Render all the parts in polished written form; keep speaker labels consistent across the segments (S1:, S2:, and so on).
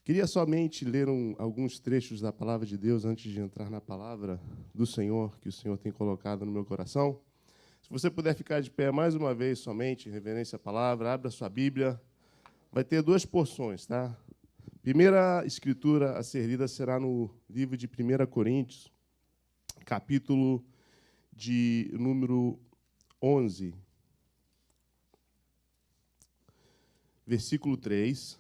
S1: Queria somente ler alguns trechos da palavra de Deus antes de entrar na palavra do Senhor, que o Senhor tem colocado no meu coração. Se você puder ficar de pé mais uma vez somente, em reverência à palavra, abra sua Bíblia. Vai ter duas porções, tá? Primeira escritura a ser lida será no livro de 1 Coríntios, capítulo de número 11, versículo 3.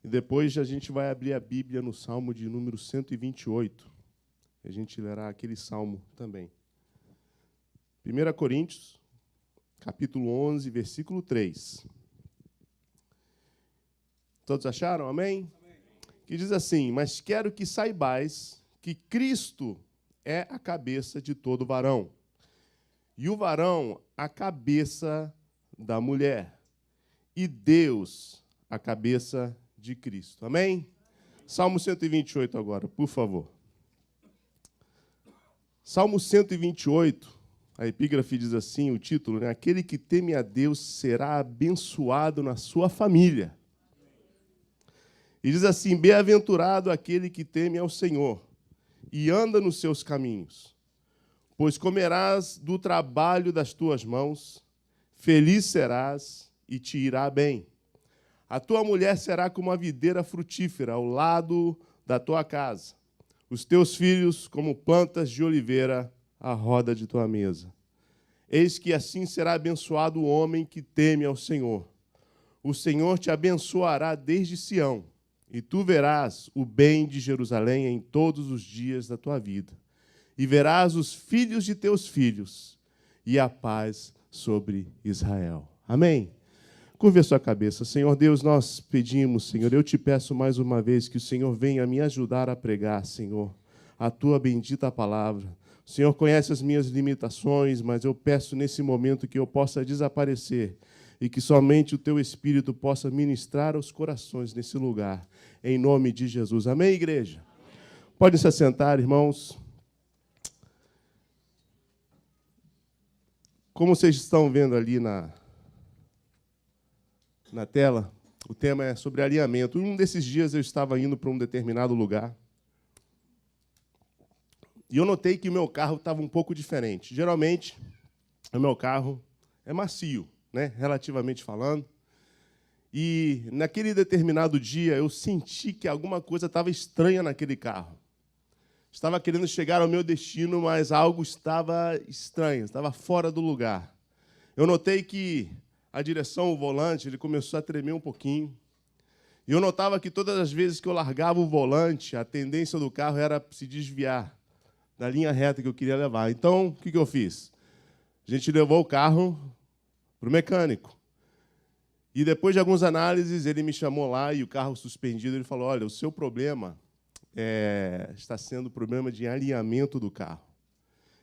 S1: E depois a gente vai abrir a Bíblia no Salmo de número 128. A gente lerá aquele salmo também. 1 Coríntios, capítulo 11, versículo 3. Todos acharam? Amém? Amém? Que diz assim: mas quero que saibais que Cristo é a cabeça de todo varão, e o varão a cabeça da mulher, e Deus a cabeça de Cristo. Amém? Salmo 128 agora, por favor. Salmo 128, a epígrafe diz assim, o título, né? Aquele que teme a Deus será abençoado na sua família. E diz assim: bem-aventurado aquele que teme ao Senhor e anda nos seus caminhos, pois comerás do trabalho das tuas mãos, feliz serás e te irá bem. A tua mulher será como a videira frutífera ao lado da tua casa, os teus filhos como plantas de oliveira à roda de tua mesa. Eis que assim será abençoado o homem que teme ao Senhor. O Senhor te abençoará desde Sião, e tu verás o bem de Jerusalém em todos os dias da tua vida. E verás os filhos de teus filhos, e a paz sobre Israel. Amém? Curve a sua cabeça. Senhor Deus, nós pedimos, Senhor, eu te peço mais uma vez que o Senhor venha me ajudar a pregar, Senhor, a tua bendita palavra. O Senhor conhece as minhas limitações, mas eu peço nesse momento que eu possa desaparecer e que somente o teu Espírito possa ministrar aos corações nesse lugar, em nome de Jesus. Amém, igreja? Podem se assentar, irmãos. Como vocês estão vendo ali na tela, o tema é sobre alinhamento. Um desses dias eu estava indo para um determinado lugar e eu notei que o meu carro estava um pouco diferente. Geralmente, o meu carro é macio, né, relativamente falando. E naquele determinado dia eu senti que alguma coisa estava estranha naquele carro. Estava querendo chegar ao meu destino, mas algo estava estranho, estava fora do lugar. Eu notei que a direção, o volante, ele começou a tremer um pouquinho. E eu notava que todas as vezes que eu largava o volante, a tendência do carro era se desviar da linha reta que eu queria levar. Então, o que eu fiz? A gente levou o carro para o mecânico. E depois de algumas análises, ele me chamou lá e o carro suspendido, ele falou: olha, o seu problema está sendo problema de alinhamento do carro.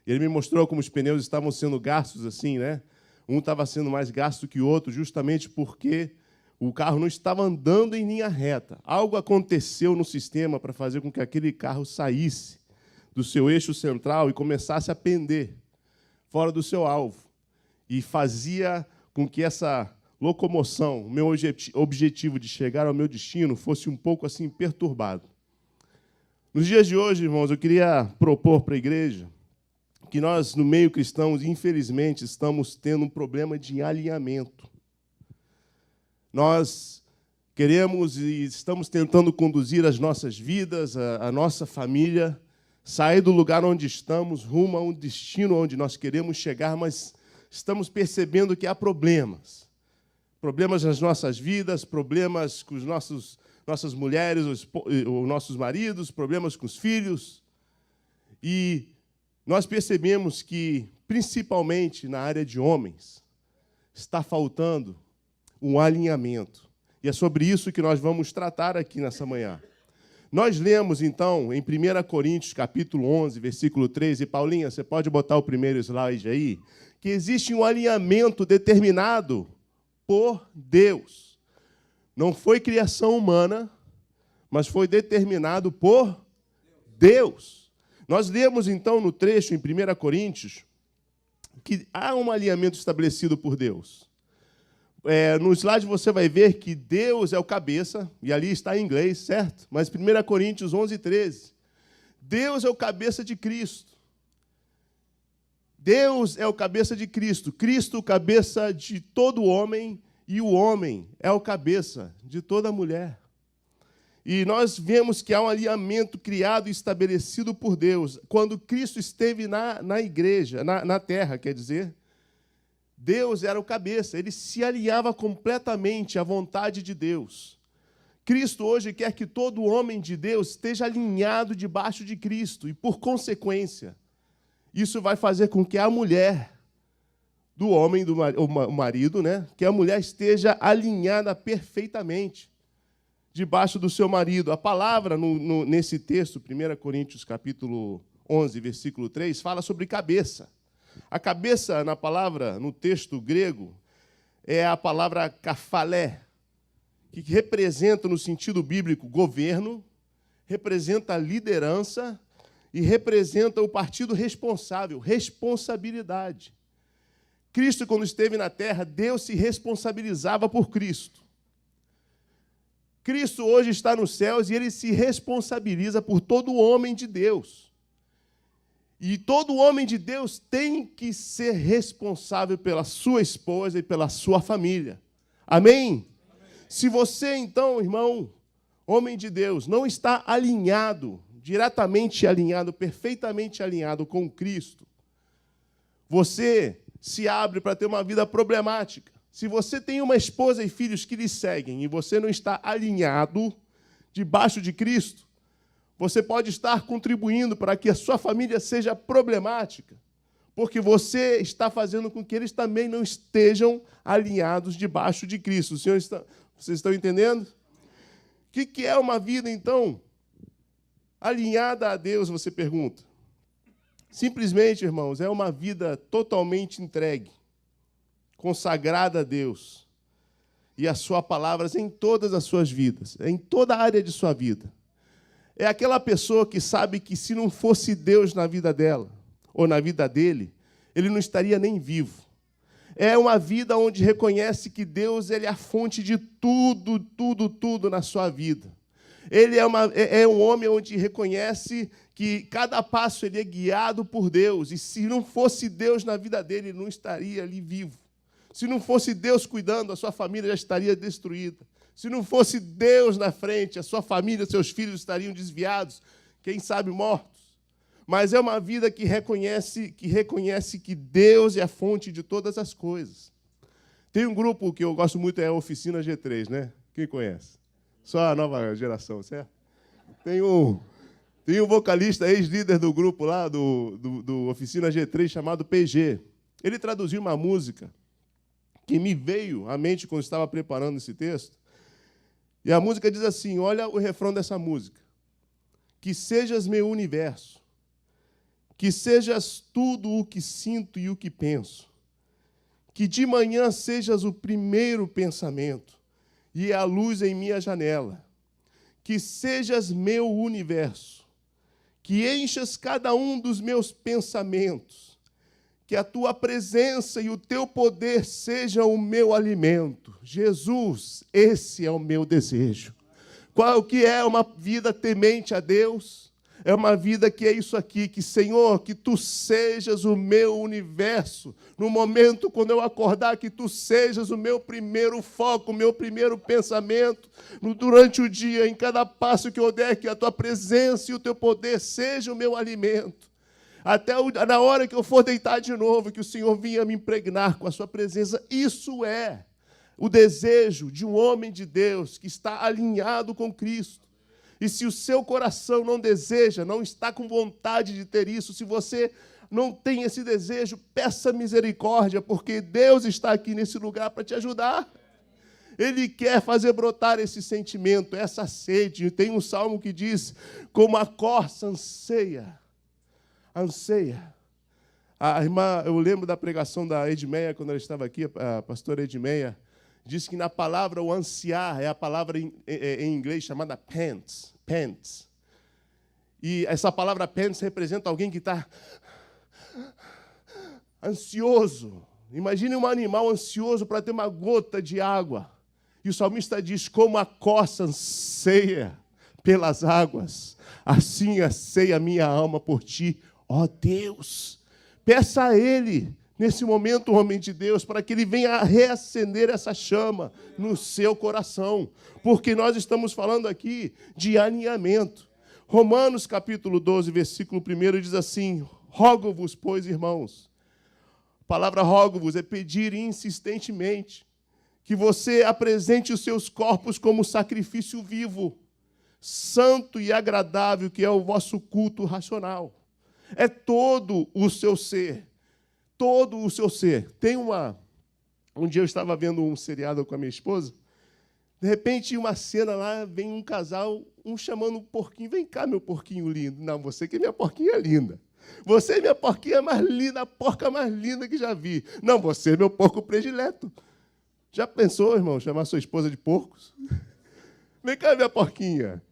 S1: E ele me mostrou como os pneus estavam sendo gastos assim, né? Um estava sendo mais gasto que o outro, justamente porque o carro não estava andando em linha reta. Algo aconteceu no sistema para fazer com que aquele carro saísse do seu eixo central e começasse a pender fora do seu alvo. E fazia com que essa locomoção, o meu objetivo de chegar ao meu destino, fosse um pouco assim perturbado. Nos dias de hoje, irmãos, eu queria propor para a igreja que nós, no meio cristão, infelizmente, estamos tendo um problema de alinhamento. Nós queremos e estamos tentando conduzir as nossas vidas, a nossa família, sair do lugar onde estamos, rumo a um destino onde nós queremos chegar, mas estamos percebendo que há problemas. Problemas nas nossas vidas, problemas com os nossas mulheres, os nossos maridos, problemas com os filhos. E nós percebemos que, principalmente na área de homens, está faltando um alinhamento. E é sobre isso que nós vamos tratar aqui nessa manhã. Nós lemos, então, em 1 Coríntios, capítulo 11, versículo 3, e Paulinha, você pode botar o primeiro slide aí, que existe um alinhamento determinado por Deus. Não foi criação humana, mas foi determinado por Deus. Nós lemos, então, no trecho, em 1 Coríntios, que há um alinhamento estabelecido por Deus. No slide você vai ver que Deus é o cabeça, e ali está em inglês, certo? Mas 1 Coríntios 11:13. Deus é o cabeça de Cristo. Deus é o cabeça de Cristo. Cristo, o cabeça de todo homem, e o homem é o cabeça de toda mulher. E nós vemos que há um alinhamento criado e estabelecido por Deus. Quando Cristo esteve na igreja, na terra, quer dizer, Deus era o cabeça, ele se alinhava completamente à vontade de Deus. Cristo hoje quer que todo homem de Deus esteja alinhado debaixo de Cristo, e, por consequência, isso vai fazer com que a mulher do homem, o marido, né, que a mulher esteja alinhada perfeitamente debaixo do seu marido. A palavra nesse texto, 1 Coríntios capítulo 11, versículo 3, fala sobre cabeça. A cabeça, na palavra, no texto grego, é a palavra kafalé, que representa, no sentido bíblico, governo, representa liderança e representa o partido responsável, responsabilidade. Cristo, quando esteve na terra, Deus se responsabilizava por Cristo. Cristo hoje está nos céus e ele se responsabiliza por todo homem de Deus. E todo homem de Deus tem que ser responsável pela sua esposa e pela sua família. Amém? Se você, então, irmão, homem de Deus, não está alinhado, diretamente alinhado, perfeitamente alinhado com Cristo, você se abre para ter uma vida problemática. Se você tem uma esposa e filhos que lhe seguem e você não está alinhado debaixo de Cristo, você pode estar contribuindo para que a sua família seja problemática, porque você está fazendo com que eles também não estejam alinhados debaixo de Cristo. Vocês estão entendendo? O que é uma vida, então, alinhada a Deus, você pergunta? Simplesmente, irmãos, é uma vida totalmente entregue, consagrada a Deus e a sua palavra em todas as suas vidas, em toda a área de sua vida. É aquela pessoa que sabe que se não fosse Deus na vida dela, ou na vida dele, ele não estaria nem vivo. É uma vida onde reconhece que Deus ele é a fonte de tudo, tudo, tudo na sua vida. Ele é um homem onde reconhece que cada passo ele é guiado por Deus, e se não fosse Deus na vida dele, ele não estaria ali vivo. Se não fosse Deus cuidando, a sua família já estaria destruída. Se não fosse Deus na frente, a sua família, seus filhos estariam desviados, quem sabe mortos. Mas é uma vida que reconhece que Deus é a fonte de todas as coisas. Tem um grupo que eu gosto muito, é a Oficina G3, né? Quem conhece? Só a nova geração, certo? Tem um vocalista, ex-líder do grupo lá, do Oficina G3, chamado PG. Ele traduziu uma música que me veio à mente quando estava preparando esse texto. E a música diz assim, olha o refrão dessa música. Que sejas meu universo, que sejas tudo o que sinto e o que penso, que de manhã sejas o primeiro pensamento e a luz em minha janela, que sejas meu universo, que enchas cada um dos meus pensamentos, que a tua presença e o teu poder sejam o meu alimento. Jesus, esse é o meu desejo. Qual que é uma vida temente a Deus? É uma vida que é isso aqui, que, Senhor, que Tu sejas o meu universo. No momento quando eu acordar, que Tu sejas o meu primeiro foco, o meu primeiro pensamento. Durante o dia, em cada passo que eu der, que a Tua presença e o Teu poder sejam o meu alimento. Até na hora que eu for deitar de novo, que o Senhor vinha me impregnar com a sua presença. Isso é o desejo de um homem de Deus que está alinhado com Cristo. E se o seu coração não deseja, não está com vontade de ter isso, se você não tem esse desejo, peça misericórdia, porque Deus está aqui nesse lugar para te ajudar. Ele quer fazer brotar esse sentimento, essa sede. Tem um salmo que diz, como a corça anseia. A irmã, eu lembro da pregação da Edmeia, quando ela estava aqui, a pastora Edmeia, disse que na palavra o ansiar é a palavra em inglês chamada pants. E essa palavra pants representa alguém que está ansioso, Imagine um animal ansioso para ter uma gota de água. E o salmista diz, como a corça anseia pelas águas, assim anseia a minha alma por ti, ó Deus. Peça a Ele, nesse momento, homem de Deus, para que Ele venha reacender essa chama no seu coração. Porque nós estamos falando aqui de alinhamento. Romanos, capítulo 12, versículo 1, diz assim, rogo-vos, pois, irmãos. A palavra rogo-vos é pedir insistentemente que você apresente os seus corpos como sacrifício vivo, santo e agradável, que é o vosso culto racional. É todo o seu ser. Todo o seu ser. Um dia eu estava vendo um seriado com a minha esposa, de repente, uma cena lá, vem um casal, um chamando o porquinho, vem cá, meu porquinho lindo. Não, você que é minha porquinha linda. Você é minha porquinha mais linda, a porca mais linda que já vi. Não, você é meu porco predileto. Já pensou, irmão, chamar sua esposa de porcos? Vem cá, minha porquinha.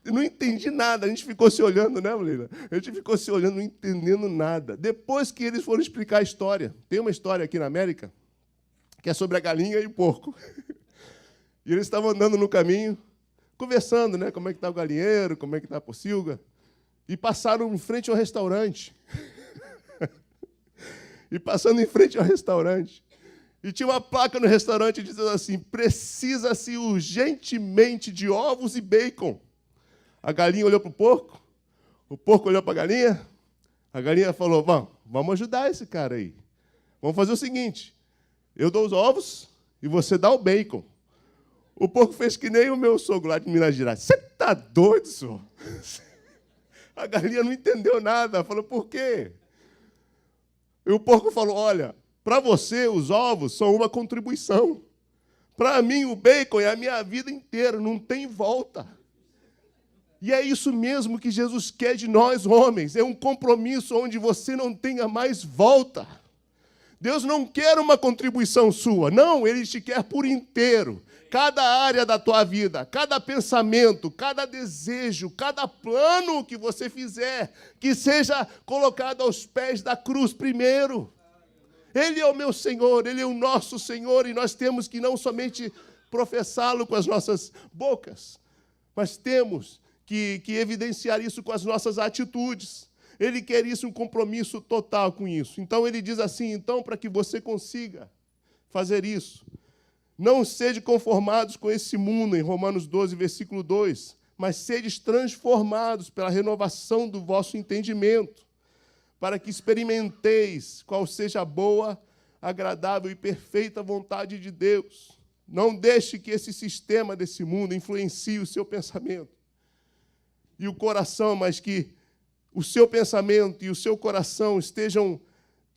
S1: Eu não entendi nada, a gente ficou se olhando, né, Leila? A gente ficou se olhando, não entendendo nada. Depois que eles foram explicar a história, tem uma história aqui na América que é sobre a galinha e o porco. E eles estavam andando no caminho, conversando, né? Como é que está o galinheiro, como é que está a pocilga. E passaram em frente ao restaurante. E tinha uma placa no restaurante dizendo assim, precisa-se urgentemente de ovos e bacon. A galinha olhou para o porco olhou para a galinha falou, vamos ajudar esse cara aí. Vamos fazer o seguinte, eu dou os ovos e você dá o bacon. O porco fez que nem o meu sogro lá de Minas Gerais. Você está doido, senhor? A galinha não entendeu nada. Falou, por quê? E o porco falou, olha, para você os ovos são uma contribuição. Para mim o bacon é a minha vida inteira, não tem volta. E é isso mesmo que Jesus quer de nós, homens. É um compromisso onde você não tenha mais volta. Deus não quer uma contribuição sua. Não, Ele te quer por inteiro. Cada área da tua vida, cada pensamento, cada desejo, cada plano que você fizer, que seja colocado aos pés da cruz primeiro. Ele é o meu Senhor, Ele é o nosso Senhor, e nós temos que não somente professá-lo com as nossas bocas, mas temos que evidenciar isso com as nossas atitudes. Ele quer isso, um compromisso total com isso. Então, ele diz assim, então, para que você consiga fazer isso, não sede conformados com esse mundo, em Romanos 12, versículo 2, mas sedes transformados pela renovação do vosso entendimento, para que experimenteis qual seja a boa, agradável e perfeita vontade de Deus. Não deixe que esse sistema desse mundo influencie o seu pensamento e o coração, mas que o seu pensamento e o seu coração estejam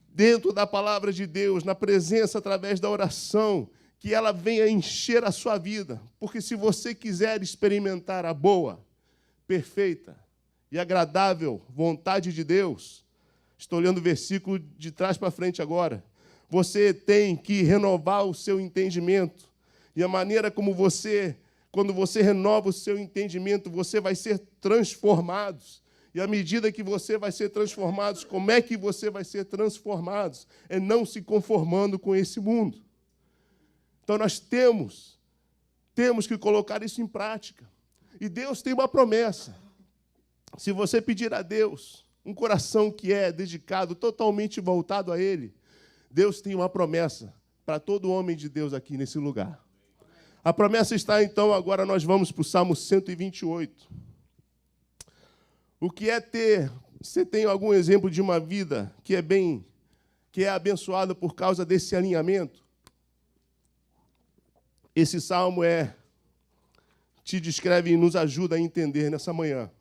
S1: dentro da palavra de Deus, na presença através da oração, que ela venha encher a sua vida. Porque se você quiser experimentar a boa, perfeita e agradável vontade de Deus, estou olhando o versículo de trás para frente agora, você tem que renovar o seu entendimento. E a maneira como quando você renova o seu entendimento, você vai ser transformado. E à medida que você vai ser transformado, como é que você vai ser transformado? É não se conformando com esse mundo. Então, nós temos que colocar isso em prática. E Deus tem uma promessa. Se você pedir a Deus um coração que é dedicado, totalmente voltado a Ele, Deus tem uma promessa para todo homem de Deus aqui nesse lugar. A promessa está, então, agora nós vamos para o Salmo 128. O que é ter... Você tem algum exemplo de uma vida que é abençoada por causa desse alinhamento? Esse salmo te descreve e nos ajuda a entender nessa manhã.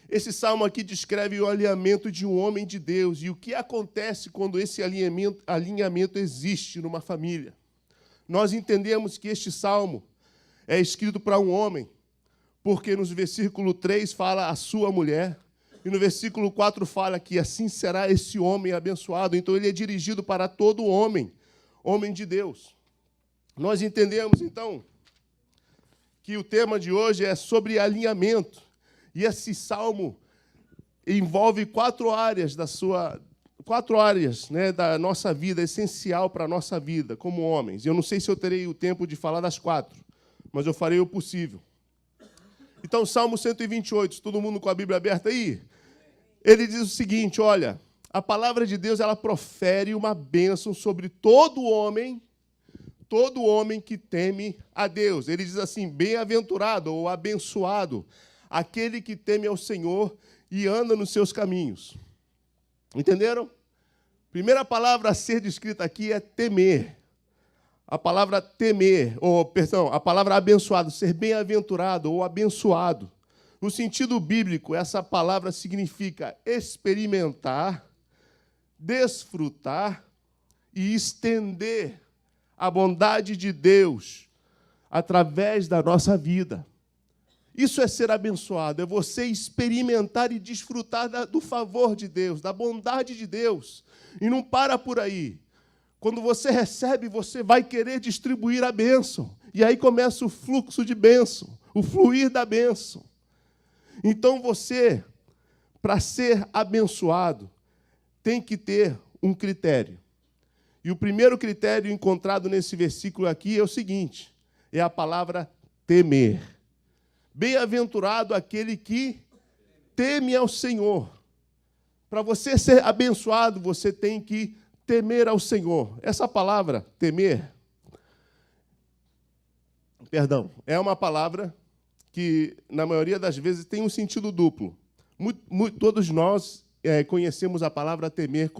S1: Esse salmo aqui descreve o alinhamento de um homem de Deus e o que acontece quando esse alinhamento existe numa família. Nós entendemos que este salmo é escrito para um homem, porque no versículo 3 fala a sua mulher, e no versículo 4 fala que assim será esse homem abençoado. Então, ele é dirigido para todo homem de Deus. Nós entendemos, então, que o tema de hoje é sobre alinhamento. E esse salmo envolve 4 áreas quatro áreas, né, da nossa vida, essencial para a nossa vida como homens. Eu não sei se eu terei o tempo de falar das quatro, mas eu farei o possível. Então, Salmo 128, todo mundo com a Bíblia aberta aí? Ele diz o seguinte, olha, a palavra de Deus, ela profere uma bênção sobre todo homem que teme a Deus. Ele diz assim, bem-aventurado ou abençoado, aquele que teme ao Senhor e anda nos seus caminhos. Entenderam? Primeira palavra a ser descrita aqui é temer. A palavra temer, a palavra abençoado, ser bem-aventurado ou abençoado. No sentido bíblico, essa palavra significa experimentar, desfrutar e estender a bondade de Deus através da nossa vida. Isso é ser abençoado, é você experimentar e desfrutar do favor de Deus, da bondade de Deus. E não para por aí. Quando você recebe, você vai querer distribuir a bênção. E aí começa o fluxo de bênção, o fluir da bênção. Então você, para ser abençoado, tem que ter um critério. E o primeiro critério encontrado nesse versículo aqui é o seguinte, é a palavra temer. Bem-aventurado aquele que teme ao Senhor. Para você ser abençoado, você tem que temer ao Senhor. Essa palavra, temer, é uma palavra que, na maioria das vezes, tem um sentido duplo. Todos nós conhecemos a palavra temer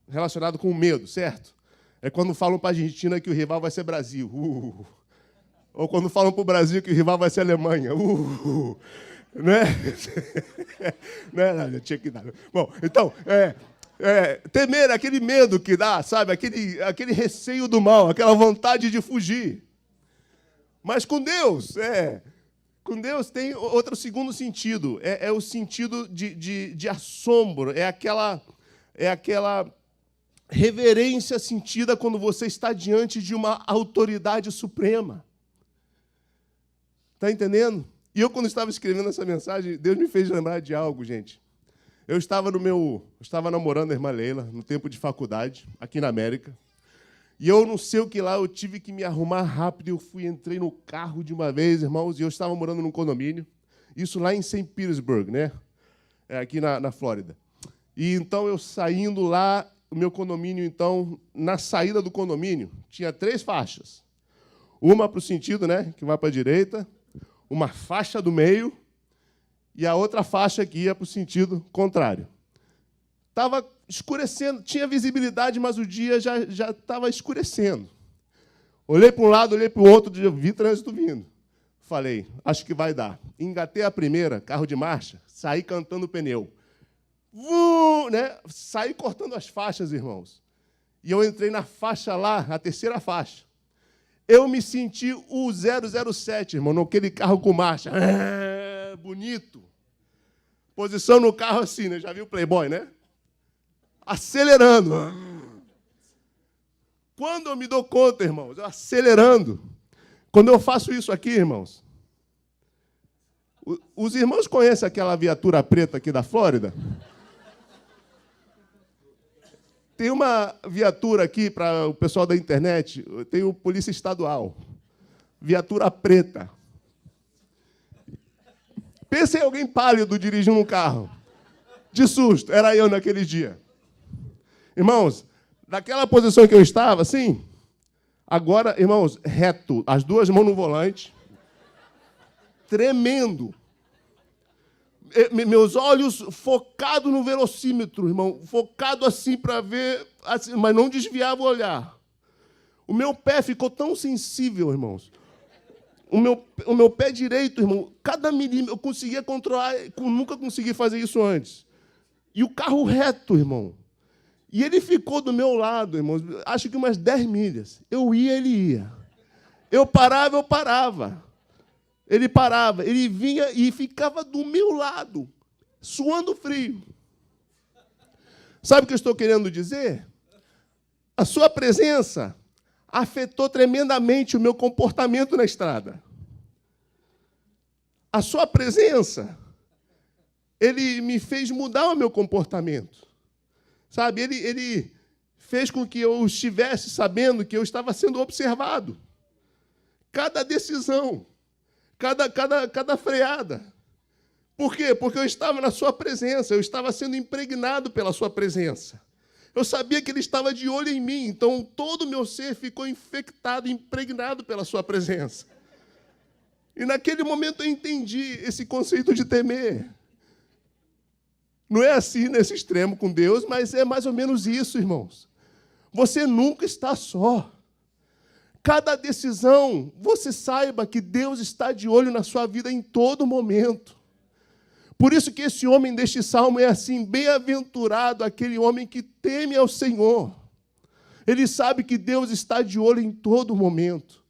S1: relacionado com medo, certo? É quando falam para a Argentina que o rival vai ser Brasil. Ou quando falam para o Brasil que o rival vai ser Alemanha. Né? Não, tinha que dar. Bom, então, temer, aquele medo que dá, sabe? Aquele receio do mal, aquela vontade de fugir. Mas com Deus tem outro segundo sentido. É o sentido de assombro, é aquela reverência sentida quando você está diante de uma autoridade suprema. Está entendendo? E eu, quando estava escrevendo essa mensagem, Deus me fez lembrar de algo, gente. Eu estava namorando a irmã Leila, no tempo de faculdade, aqui na América. E eu não sei o que lá, eu tive que me arrumar rápido. Entrei no carro de uma vez, irmãos, e eu estava morando num condomínio. Isso lá em St. Petersburg, né? Aqui na Flórida. E então, eu saindo lá, o meu condomínio, então, na saída do condomínio, tinha 3 faixas. Uma para o sentido, né, que vai para a direita, uma faixa do meio e a outra faixa que ia para o sentido contrário. Estava escurecendo, tinha visibilidade, mas o dia já estava escurecendo. Olhei para um lado, olhei para o outro, vi trânsito vindo. Falei, acho que vai dar. Engatei a primeira, carro de marcha, saí cantando o pneu. Né? Saí cortando as faixas, irmãos. E eu entrei na faixa lá, a terceira faixa. Eu me senti o 007, irmão, naquele carro com marcha. Bonito. Posição no carro assim, né? Já viu o Playboy, né? Acelerando. Quando eu me dou conta, irmãos, eu acelerando. Quando eu faço isso aqui, irmãos, os irmãos conhecem aquela viatura preta aqui da Flórida? Tem uma viatura aqui para o pessoal da internet, tem o Polícia Estadual. Viatura preta. Pensa em alguém pálido dirigindo um carro. De susto, era eu naquele dia. Irmãos, naquela posição que eu estava, assim, agora, irmãos, reto, as 2 mãos no volante, tremendo. Meus olhos focados no velocímetro, irmão, focado assim para ver, assim, mas não desviava o olhar. O meu pé ficou tão sensível, irmãos. O meu pé direito, irmão, cada milímetro, eu conseguia controlar, nunca consegui fazer isso antes. E o carro reto, irmão. E ele ficou do meu lado, irmãos, acho que umas 10 milhas. Eu ia, ele ia. Eu parava. Ele parava, ele vinha e ficava do meu lado, suando frio. Sabe o que eu estou querendo dizer? A sua presença afetou tremendamente o meu comportamento na estrada. A sua presença, ele me fez mudar o meu comportamento. Sabe, ele fez com que eu estivesse sabendo que eu estava sendo observado. Cada decisão, cada freada. Por quê? Porque eu estava na sua presença, eu estava sendo impregnado pela sua presença. Eu sabia que ele estava de olho em mim, então todo o meu ser ficou infectado, impregnado pela sua presença. E naquele momento eu entendi esse conceito de temer. Não é assim nesse extremo com Deus, mas é mais ou menos isso, irmãos. Você nunca está só. Cada decisão, você saiba que Deus está de olho na sua vida em todo momento. Por isso que esse homem deste salmo é assim, bem-aventurado aquele homem que teme ao Senhor. Ele sabe que Deus está de olho em todo momento.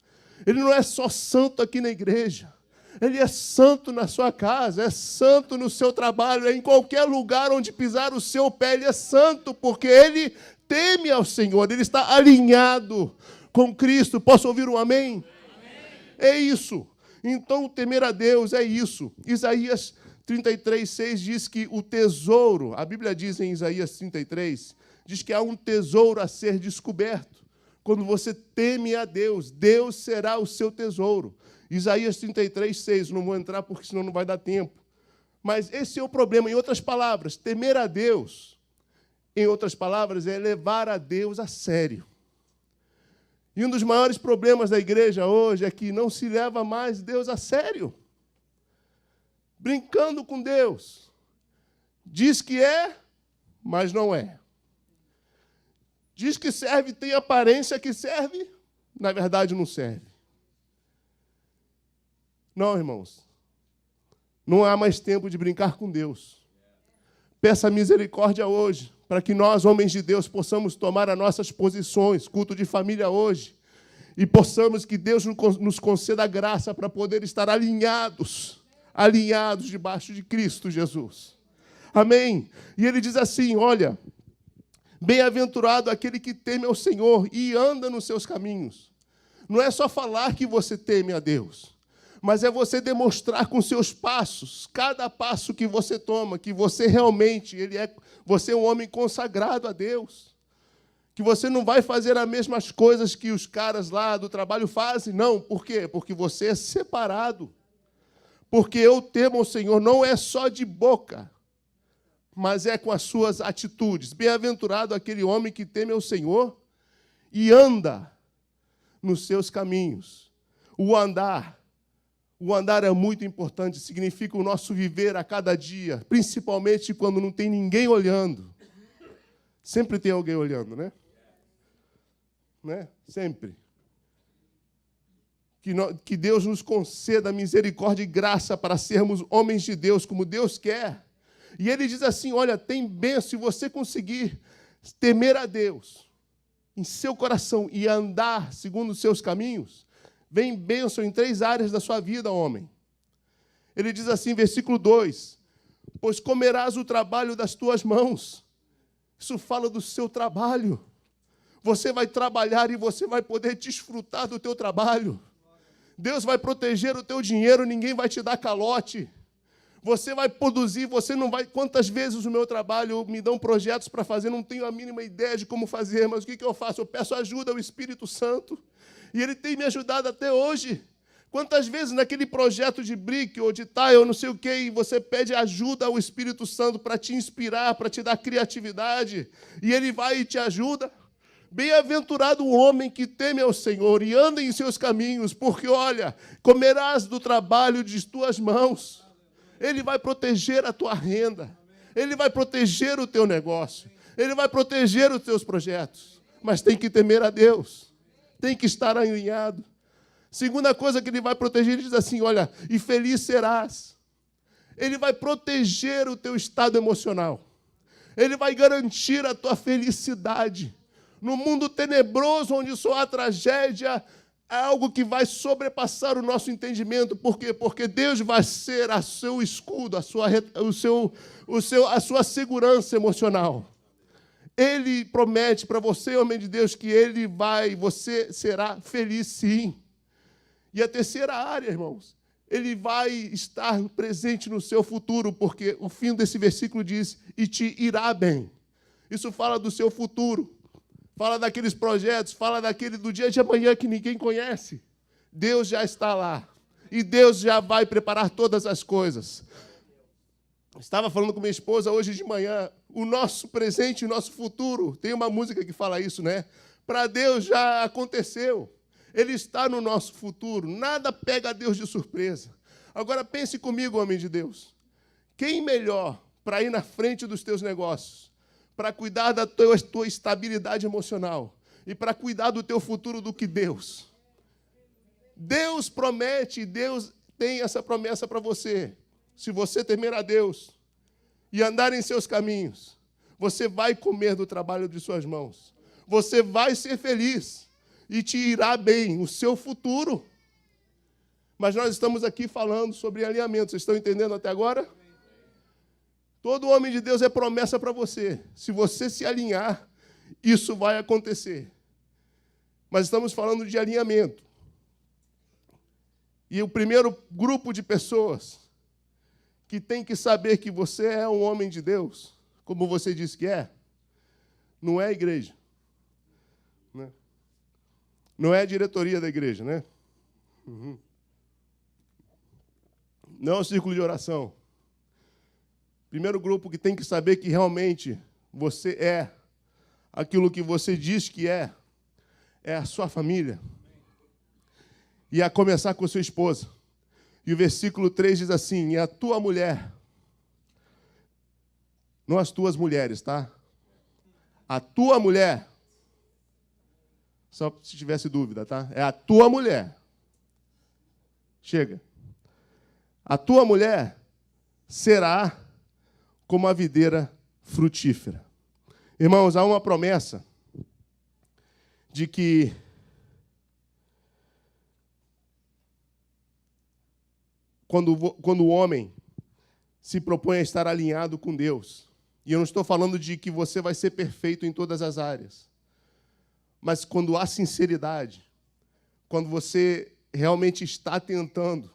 S1: Ele não é só santo aqui na igreja. Ele é santo na sua casa, é santo no seu trabalho, é em qualquer lugar onde pisar o seu pé, ele é santo, porque ele teme ao Senhor, ele está alinhado com Cristo. Posso ouvir um amém? Amém. É isso. Então, temer a Deus é isso. Isaías 33:6 diz que o tesouro, a Bíblia diz em Isaías 33, diz que há um tesouro a ser descoberto. Quando você teme a Deus, Deus será o seu tesouro. Isaías 33:6, não vou entrar porque senão não vai dar tempo. Mas esse é o problema. Em outras palavras, temer a Deus, em outras palavras, é levar a Deus a sério. E um dos maiores problemas da igreja hoje é que não se leva mais Deus a sério. Brincando com Deus. Diz que é, mas não é. Diz que serve, tem aparência que serve, na verdade não serve. Não, irmãos. Não há mais tempo de brincar com Deus. Peça misericórdia hoje, para que nós, homens de Deus, possamos tomar as nossas posições, culto de família hoje, e possamos que Deus nos conceda a graça para poder estar alinhados debaixo de Cristo Jesus. Amém? E ele diz assim, olha, bem-aventurado aquele que teme ao Senhor e anda nos seus caminhos. Não é só falar que você teme a Deus, mas é você demonstrar com seus passos, cada passo que você toma, que você realmente, você é um homem consagrado a Deus. Que você não vai fazer as mesmas coisas que os caras lá do trabalho fazem. Não, por quê? Porque você é separado. Porque eu temo ao Senhor não é só de boca, mas é com as suas atitudes. Bem-aventurado aquele homem que teme ao Senhor e anda nos seus caminhos. O andar é muito importante, significa o nosso viver a cada dia, principalmente quando não tem ninguém olhando. Sempre tem alguém olhando, né? Sempre. Que Deus nos conceda misericórdia e graça para sermos homens de Deus, como Deus quer. E ele diz assim, olha, tem bênção, se você conseguir temer a Deus em seu coração e andar segundo os seus caminhos, vem bênção em 3 áreas da sua vida, homem. Ele diz assim, versículo 2, pois comerás o trabalho das tuas mãos. Isso fala do seu trabalho. Você vai trabalhar e você vai poder desfrutar do teu trabalho. Deus vai proteger o teu dinheiro, ninguém vai te dar calote. Você vai produzir, você não vai... Quantas vezes o meu trabalho me dão projetos para fazer, não tenho a mínima ideia de como fazer, mas o que eu faço? Eu peço ajuda ao Espírito Santo. E ele tem me ajudado até hoje. Quantas vezes naquele projeto de brick ou de tile, ou não sei o quê, e você pede ajuda ao Espírito Santo para te inspirar, para te dar criatividade, e ele vai e te ajuda. Bem-aventurado o homem que teme ao Senhor e anda em seus caminhos, porque, olha, comerás do trabalho de tuas mãos. Ele vai proteger a tua renda. Ele vai proteger o teu negócio. Ele vai proteger os teus projetos. Mas tem que temer a Deus. Tem que estar alinhado. Segunda coisa que ele vai proteger, ele diz assim, olha, e feliz serás. Ele vai proteger o teu estado emocional. Ele vai garantir a tua felicidade. No mundo tenebroso, onde só há tragédia, é algo que vai sobrepassar o nosso entendimento. Por quê? Porque Deus vai ser o seu escudo, a sua segurança emocional. Ele promete para você, homem de Deus, que você será feliz sim. E a terceira área, irmãos, ele vai estar presente no seu futuro, porque o fim desse versículo diz, e te irá bem. Isso fala do seu futuro. Fala daqueles projetos, fala daquele do dia de amanhã que ninguém conhece. Deus já está lá. E Deus já vai preparar todas as coisas. Estava falando com minha esposa hoje de manhã, o nosso presente e o nosso futuro, tem uma música que fala isso, né? Para Deus já aconteceu. Ele está no nosso futuro. Nada pega a Deus de surpresa. Agora pense comigo, homem de Deus. Quem melhor para ir na frente dos teus negócios, para cuidar da tua estabilidade emocional e para cuidar do teu futuro do que Deus? Deus promete, Deus tem essa promessa para você. Se você temer a Deus e andar em seus caminhos, você vai comer do trabalho de suas mãos. Você vai ser feliz e te irá bem o seu futuro. Mas nós estamos aqui falando sobre alinhamento. Vocês estão entendendo até agora? Todo homem de Deus é promessa para você. Se você se alinhar, isso vai acontecer. Mas estamos falando de alinhamento. E o primeiro grupo de pessoas que tem que saber que você é um homem de Deus, como você disse que é, não é a igreja. Né? Não é a diretoria da igreja, né? Uhum. Não é o círculo de oração. Primeiro grupo que tem que saber que realmente você é aquilo que você diz que é a sua família. E a começar com a sua esposa. E o versículo 3 diz assim, e a tua mulher, não as tuas mulheres, tá? A tua mulher, só se tivesse dúvida, tá? É a tua mulher. Chega. A tua mulher será como a videira frutífera. Irmãos, há uma promessa de que quando o homem se propõe a estar alinhado com Deus, e eu não estou falando de que você vai ser perfeito em todas as áreas, mas quando há sinceridade, quando você realmente está tentando,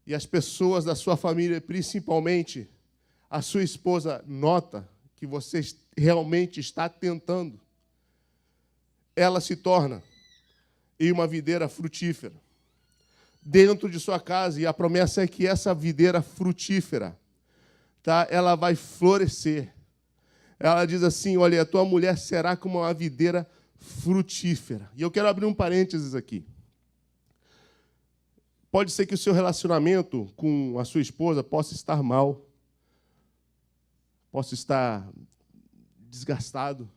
S1: e as pessoas da sua família, principalmente a sua esposa, nota que você realmente está tentando, ela se torna em uma videira frutífera dentro de sua casa, e a promessa é que essa videira frutífera, tá, ela vai florescer. Ela diz assim, olha, a tua mulher será como uma videira frutífera. E eu quero abrir um parênteses aqui. Pode ser que o seu relacionamento com a sua esposa possa estar mal, possa estar desgastado,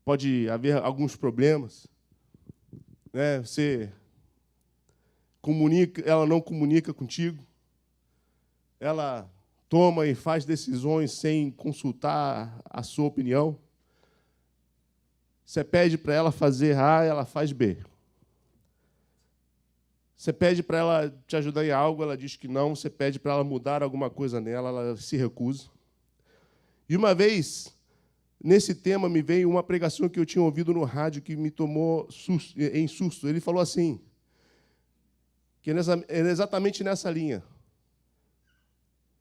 S1: pode haver alguns problemas, né? Você comunica, ela não comunica contigo, ela toma e faz decisões sem consultar a sua opinião. Você pede para ela fazer A, ela faz B. Você pede para ela te ajudar em algo, ela diz que não. Você pede para ela mudar alguma coisa nela, ela se recusa. E uma vez, nesse tema, me veio uma pregação que eu tinha ouvido no rádio que me tomou em susto. Ele falou assim, que é exatamente nessa linha.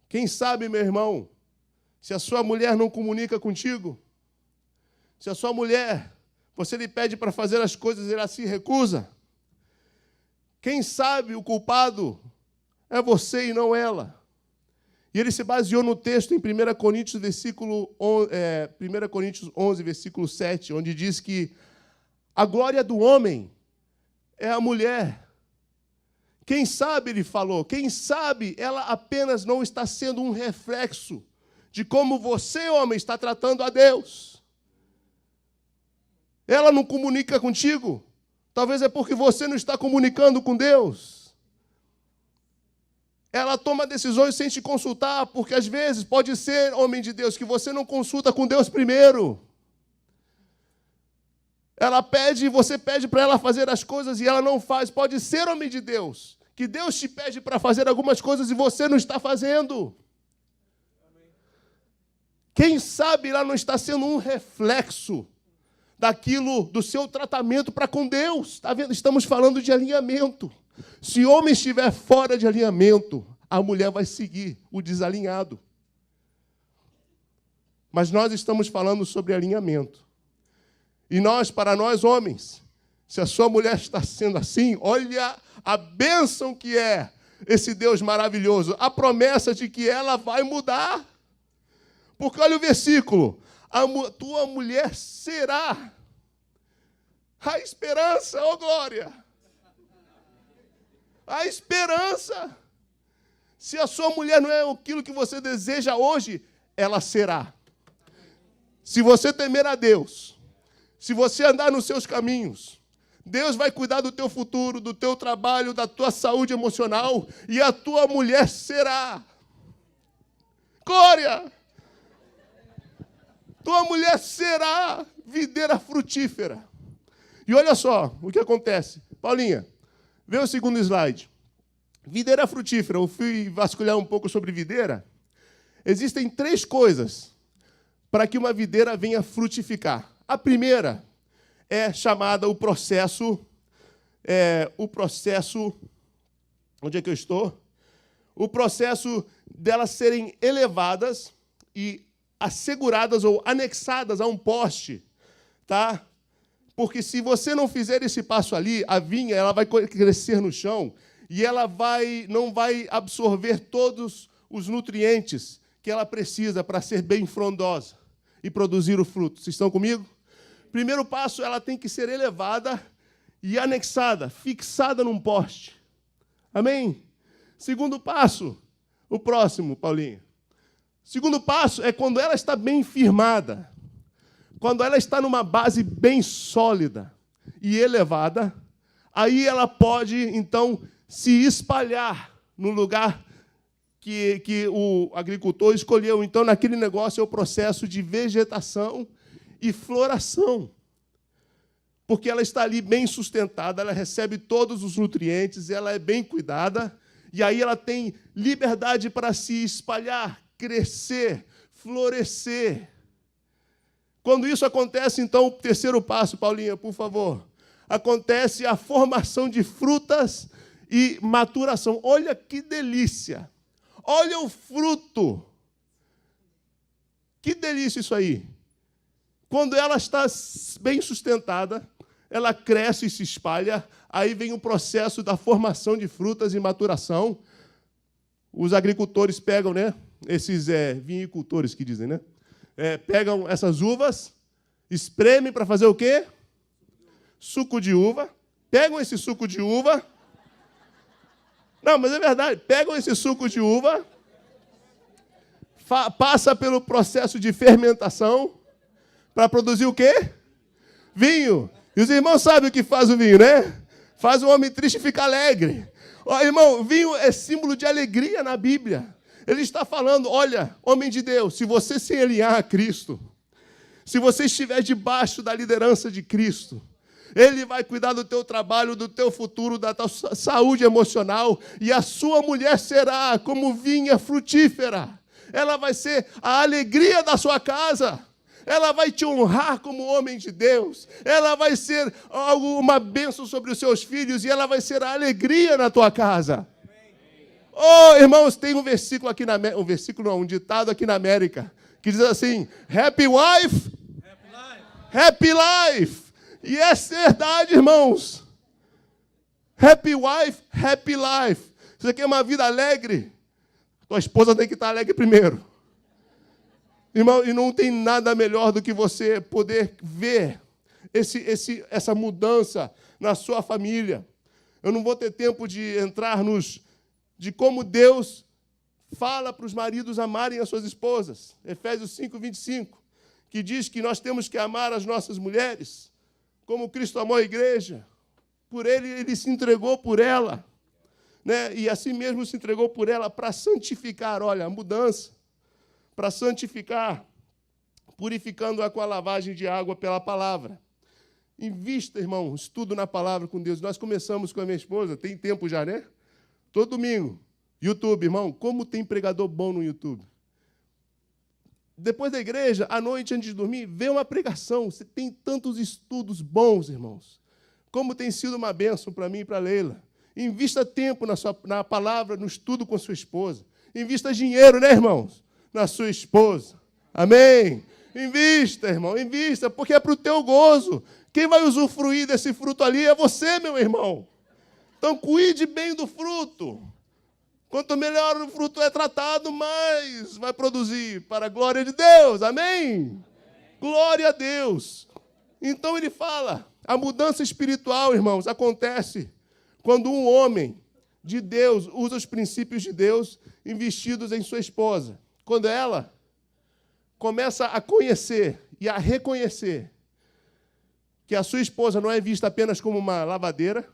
S1: Quem sabe, meu irmão, se a sua mulher não comunica contigo, se a sua mulher, você lhe pede para fazer as coisas e ela se recusa, quem sabe o culpado é você e não ela. E ele se baseou no texto em 1 Coríntios 11, versículo 7, onde diz que a glória do homem é a mulher. Quem sabe, ele falou, quem sabe ela apenas não está sendo um reflexo de como você, homem, está tratando a Deus. Ela não comunica contigo. Talvez é porque você não está comunicando com Deus. Ela toma decisões sem te consultar, porque às vezes pode ser, homem de Deus, que você não consulta com Deus primeiro. Ela pede, você pede para ela fazer as coisas e ela não faz. Pode ser, homem de Deus, que Deus te pede para fazer algumas coisas e você não está fazendo. Quem sabe ela não está sendo um reflexo daquilo, do seu tratamento para com Deus. Está vendo? Estamos falando de alinhamento. Se o homem estiver fora de alinhamento, a mulher vai seguir o desalinhado. Mas nós estamos falando sobre alinhamento. E para nós homens, se a sua mulher está sendo assim, olha a bênção que é esse Deus maravilhoso, a promessa de que ela vai mudar. Porque olha o versículo, tua mulher será a esperança, ó glória. A esperança. Se a sua mulher não é aquilo que você deseja hoje, ela será. Se você temer a Deus, se você andar nos seus caminhos, Deus vai cuidar do teu futuro, do teu trabalho, da tua saúde emocional, e a tua mulher será. Glória! Tua mulher será videira frutífera. E olha só o que acontece. Paulinha, vê o segundo slide. Videira frutífera. Eu fui vasculhar um pouco sobre videira. Existem 3 coisas para que uma videira venha frutificar. A primeira é chamada o processo... Onde é que eu estou? O processo delas serem elevadas e asseguradas ou anexadas a um poste, tá? Porque se você não fizer esse passo ali, a vinha ela vai crescer no chão e ela não vai absorver todos os nutrientes que ela precisa para ser bem frondosa e produzir o fruto. Vocês estão comigo? Primeiro passo, ela tem que ser elevada e anexada, fixada num poste. Amém? Segundo passo, o próximo, Paulinho. Segundo passo é quando ela está bem firmada, quando ela está numa base bem sólida e elevada, aí ela pode, então, se espalhar no lugar que o agricultor escolheu. Então, naquele negócio é o processo de vegetação e floração. Porque ela está ali bem sustentada, ela recebe todos os nutrientes, ela é bem cuidada, e aí ela tem liberdade para se espalhar, crescer, florescer. Quando isso acontece, então, o terceiro passo, Paulinha, por favor, acontece a formação de frutas e maturação. Olha que delícia! Olha o fruto! Que delícia isso aí! Quando ela está bem sustentada, ela cresce e se espalha, aí vem o processo da formação de frutas e maturação. Os agricultores pegam, né? Esses vinicultores que dizem, né? Pegam essas uvas, espremem para fazer o quê? Suco de uva. Pegam esse suco de uva. Não, mas é verdade. Pegam esse suco de uva, passa pelo processo de fermentação para produzir o quê? Vinho. E os irmãos sabem o que faz o vinho, né? Faz o homem triste ficar alegre. Ó, irmão, vinho é símbolo de alegria na Bíblia. Ele está falando, olha, homem de Deus, se você se alinhar a Cristo, se você estiver debaixo da liderança de Cristo, Ele vai cuidar do teu trabalho, do teu futuro, da tua saúde emocional, e a sua mulher será como vinha frutífera. Ela vai ser a alegria da sua casa. Ela vai te honrar como homem de Deus. Ela vai ser uma bênção sobre os seus filhos e ela vai ser a alegria na tua casa. Oh, irmãos, tem um versículo aqui um ditado aqui na América que diz assim: Happy wife, happy life. E é verdade, irmãos. Happy wife, happy life. Se você quer uma vida alegre, tua esposa tem que estar alegre primeiro. Irmão, e não tem nada melhor do que você poder ver essa mudança na sua família. Eu não vou ter tempo de entrar de como Deus fala para os maridos amarem as suas esposas. Efésios 5:25, que diz que nós temos que amar as nossas mulheres como Cristo amou a igreja. Por ele se entregou por ela, né? E assim mesmo se entregou por ela para santificar, olha, a mudança. Para santificar, purificando-a com a lavagem de água pela palavra. Invista, irmão, estudo na palavra com Deus. Nós começamos com a minha esposa, tem tempo já, né? Todo domingo. YouTube, irmão, como tem pregador bom no YouTube. Depois da igreja, à noite, antes de dormir, vê uma pregação. Você tem tantos estudos bons, irmãos. Como tem sido uma bênção para mim e para a Leila. Invista tempo na palavra, no estudo com sua esposa. Invista dinheiro, né, irmãos? Na sua esposa. Amém? Invista, irmão, invista, porque é para o teu gozo. Quem vai usufruir desse fruto ali é você, meu irmão. Então, cuide bem do fruto. Quanto melhor o fruto é tratado, mais vai produzir para a glória de Deus. Amém? Glória a Deus. Então, ele fala, a mudança espiritual, irmãos, acontece quando um homem de Deus usa os princípios de Deus investidos em sua esposa. Quando ela começa a conhecer e a reconhecer que a sua esposa não é vista apenas como uma lavadeira,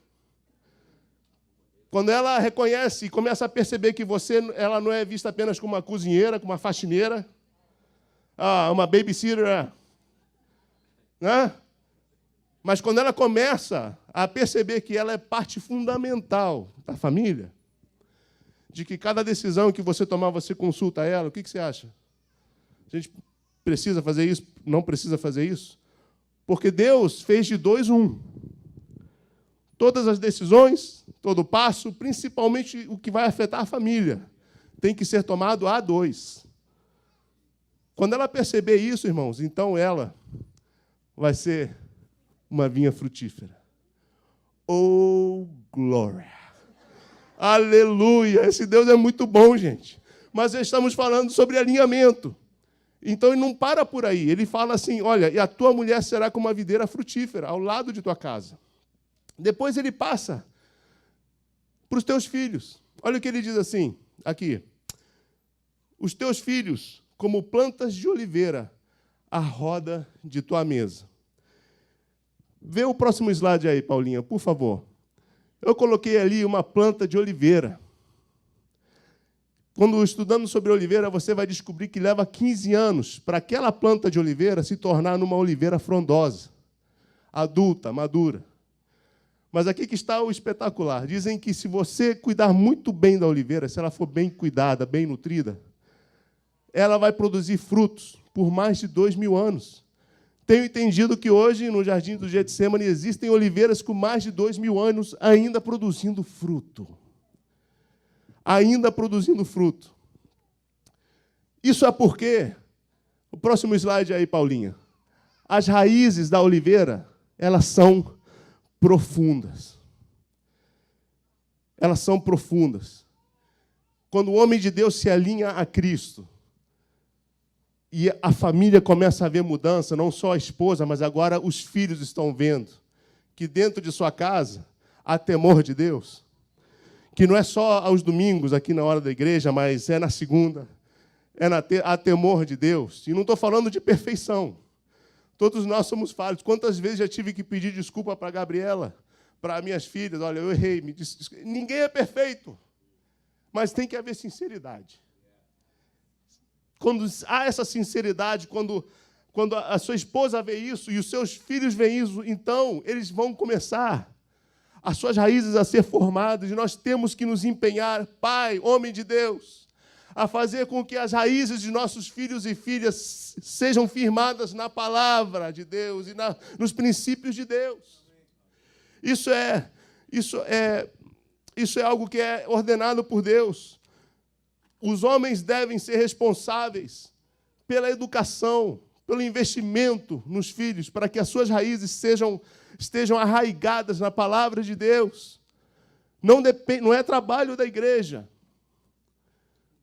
S1: quando ela reconhece e começa a perceber que ela não é vista apenas como uma cozinheira, como uma faxineira, uma babysitter, né? Mas quando ela começa a perceber que ela é parte fundamental da família, de que cada decisão que você tomar, você consulta ela, o que você acha? A gente precisa fazer isso? Não precisa fazer isso? Porque Deus fez de 2 um. Todas as decisões, todo passo, principalmente o que vai afetar a família, tem que ser tomado a 2. Quando ela perceber isso, irmãos, então ela vai ser uma vinha frutífera. Oh, glória! Aleluia! Esse Deus é muito bom, gente. Mas estamos falando sobre alinhamento. Então, ele não para por aí. Ele fala assim, olha, e a tua mulher será como uma videira frutífera, ao lado de tua casa. Depois ele passa para os teus filhos. Olha o que ele diz assim, aqui. Os teus filhos, como plantas de oliveira, à roda de tua mesa. Vê o próximo slide aí, Paulinha, por favor. Eu coloquei ali uma planta de oliveira. Quando estudando sobre oliveira, você vai descobrir que leva 15 anos para aquela planta de oliveira se tornar numa oliveira frondosa, adulta, madura. Mas aqui que está o espetacular. Dizem que se você cuidar muito bem da oliveira, se ela for bem cuidada, bem nutrida, ela vai produzir frutos por mais de 2.000 anos. Tenho entendido que hoje, no Jardim do Getsemane, existem oliveiras com mais de 2.000 anos ainda produzindo fruto. Ainda produzindo fruto. Isso é porque, o próximo slide aí, Paulinha, as raízes da oliveira, elas são profundas. Elas são profundas. Quando o homem de Deus se alinha a Cristo, e a família começa a ver mudança, não só a esposa, mas agora os filhos estão vendo que dentro de sua casa há temor de Deus, que não é só aos domingos, aqui na hora da igreja, mas é na segunda, há temor de Deus. E não estou falando de perfeição. Todos nós somos falhos. Quantas vezes já tive que pedir desculpa para a Gabriela, para minhas filhas, olha, eu errei, me disse. Ninguém é perfeito, mas tem que haver sinceridade. Quando há essa sinceridade, quando a sua esposa vê isso e os seus filhos veem isso, então eles vão começar as suas raízes a ser formadas, e nós temos que nos empenhar, pai, homem de Deus, a fazer com que as raízes de nossos filhos e filhas sejam firmadas na palavra de Deus e nos princípios de Deus. Isso é algo que é ordenado por Deus. Os homens devem ser responsáveis pela educação, pelo investimento nos filhos, para que as suas raízes estejam arraigadas na palavra de Deus. Não é trabalho da igreja.